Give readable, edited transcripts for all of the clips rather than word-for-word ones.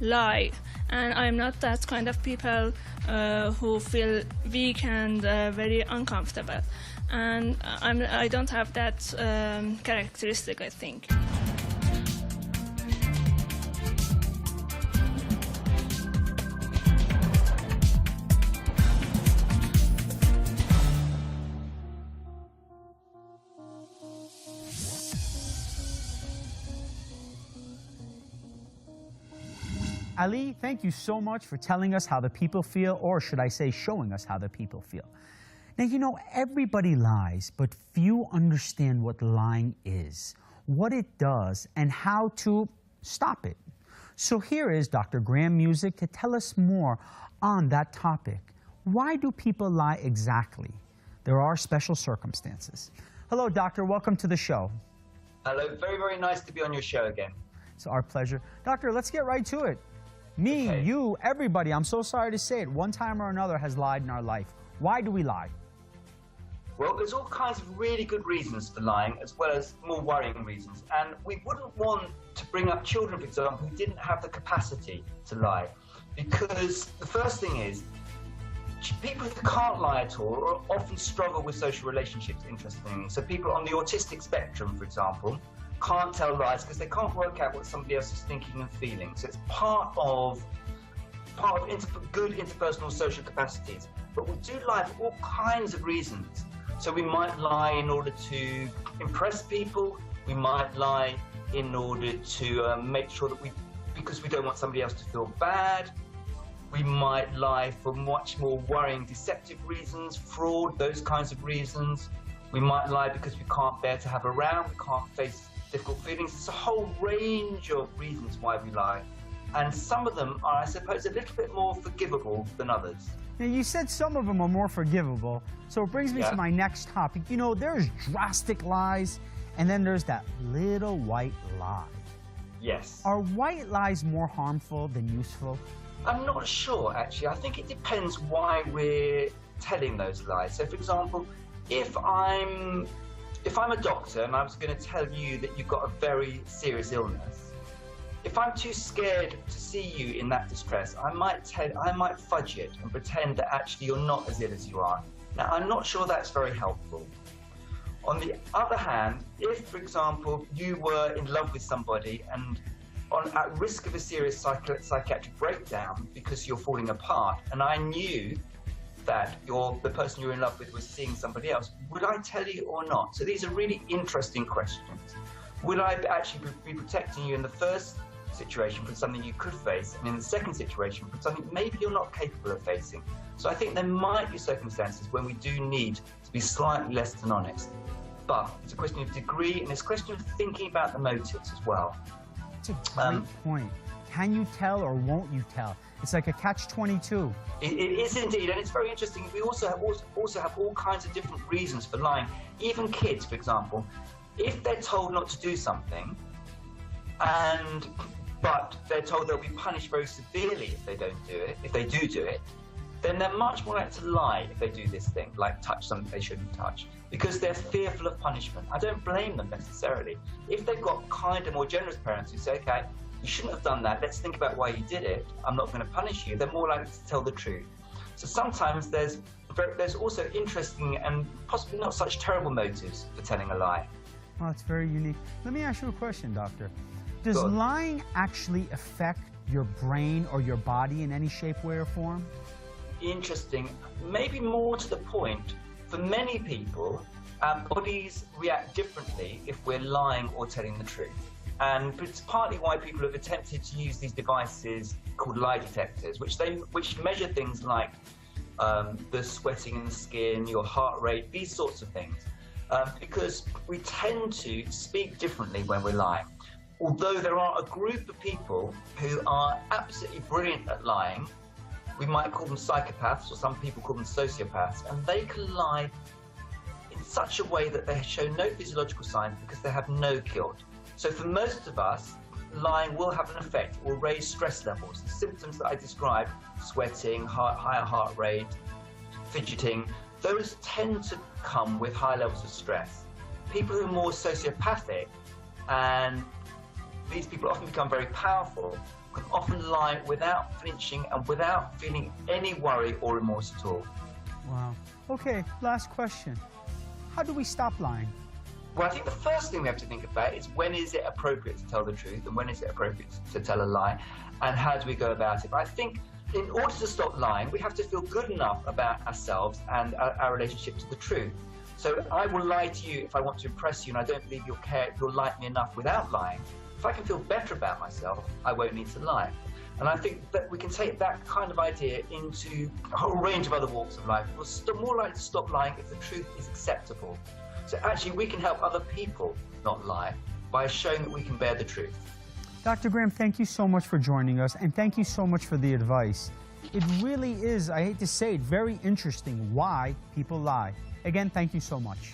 lie. And I'm not that kind of people who feel weak and very uncomfortable. And I don't have that characteristic, I think. Ali, thank you so much for telling us how the people feel, or should I say showing us how the people feel. Now, you know, everybody lies, but few understand what lying is, what it does, and how to stop it. So here is Dr. Graham Music to tell us more on that topic. Why do people lie exactly? There are special circumstances. Hello, doctor. Welcome to the show. Hello. Very, very nice to be on your show again. It's our pleasure. Doctor, let's get right to it. Me, Okay. you, everybody, I'm so sorry to say it, one time or another has lied in our life. Why do we lie? Well, there's all kinds of really good reasons for lying, as well as more worrying reasons. And we wouldn't want to bring up children, for example, who didn't have the capacity to lie. Because the first thing is, people who can't lie at all often struggle with social relationships, interestingly. So people on the autistic spectrum, for example, can't tell lies because they can't work out what somebody else is thinking and feeling. So it's part of good interpersonal social capacities. But we do lie for all kinds of reasons. So we might lie in order to impress people. We might lie in order to make sure that because we don't want somebody else to feel bad. We might lie for much more worrying, deceptive reasons, fraud, those kinds of reasons. We might lie because we can't bear to have around, we can't face difficult feelings. It's a whole range of reasons why we lie. And some of them are, I suppose, a little bit more forgivable than others. Now, you said some of them are more forgivable, so it brings me to my next topic. You know, there's drastic lies, and then there's that little white lie. Yes. Are white lies more harmful than useful? I'm not sure, actually. I think it depends why we're telling those lies. So, for example, if I'm a doctor and I was going to tell you that you've got a very serious illness, if I'm too scared to see you in that distress, I might fudge it and pretend that actually you're not as ill as you are. Now, I'm not sure that's very helpful. On the other hand, if, for example, you were in love with somebody and at risk of a serious psychiatric breakdown because you're falling apart, and I knew that the person you're in love with was seeing somebody else, would I tell you or not? So these are really interesting questions. Would I actually be protecting you in the first situation from something you could face, and in the second situation from something maybe you're not capable of facing? So I think there might be circumstances when we do need to be slightly less than honest. But it's a question of degree, and it's a question of thinking about the motives as well. That's a great point. Can you tell or won't you tell? It's like a catch-22. It is indeed, and it's very interesting. We also have all kinds of different reasons for lying. Even kids, for example, if they're told not to do something, but they're told they'll be punished very severely if they don't do it, if they do it, then they're much more likely to lie if they do this thing, like touch something they shouldn't touch, because they're fearful of punishment. I don't blame them necessarily. If they've got kinder, more generous parents who say, okay, you shouldn't have done that, let's think about why you did it, I'm not going to punish you, they're more likely to tell the truth. So sometimes there's also interesting and possibly not such terrible motives for telling a lie. Well, it's very unique. Let me ask you a question, doctor. Does lying actually affect your brain or your body in any shape, way, or form? Interesting. Maybe more to the point, for many people, our bodies react differently if we're lying or telling the truth. And it's partly why people have attempted to use these devices called lie detectors, which measure things like the sweating in the skin, your heart rate, these sorts of things. Because we tend to speak differently when we're lying. Although there are a group of people who are absolutely brilliant at lying, we might call them psychopaths, or some people call them sociopaths, and they can lie in such a way that they show no physiological signs because they have no guilt. So for most of us, lying will have an effect. It will raise stress levels. The symptoms that I described, sweating, higher heart rate, fidgeting, those tend to come with high levels of stress. People who are more sociopathic and these people often become very powerful, can often lie without flinching and without feeling any worry or remorse at all. Wow. Okay, last question. How do we stop lying? Well, I think the first thing we have to think about is when is it appropriate to tell the truth and when is it appropriate to tell a lie, and how do we go about it. But I think in order to stop lying, we have to feel good enough about ourselves and our relationship to the truth. So I will lie to you if I want to impress you and I don't believe you'll like me enough without lying. If I can feel better about myself, I won't need to lie. And I think that we can take that kind of idea into a whole range of other walks of life. We're more likely to stop lying if the truth is acceptable. So actually, we can help other people not lie by showing that we can bear the truth. Dr. Graham, thank you so much for joining us, and thank you so much for the advice. It really is, I hate to say it, very interesting why people lie. Again, thank you so much.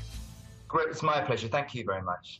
Great, it's my pleasure. Thank you very much.